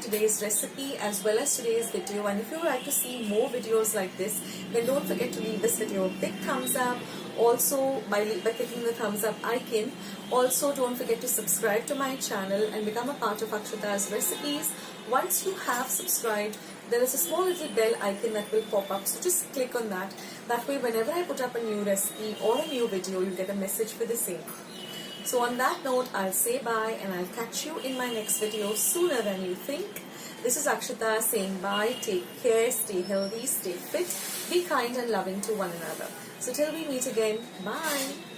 today's recipe as well as today's video, and if you would like to see more videos like this, then don't forget to leave this video a big thumbs up. Also by clicking the thumbs up icon. Also don't forget to subscribe to my channel and become a part of Akshata's recipes. Once you have subscribed, there is a small little bell icon that will pop up, so just click on that. That way whenever I put up a new recipe or a new video, you get a message for the same. So on that note, I'll say bye and I'll catch you in my next video sooner than you think. This is Akshita saying bye, take care, stay healthy, stay fit, be kind and loving to one another. So till we meet again, bye.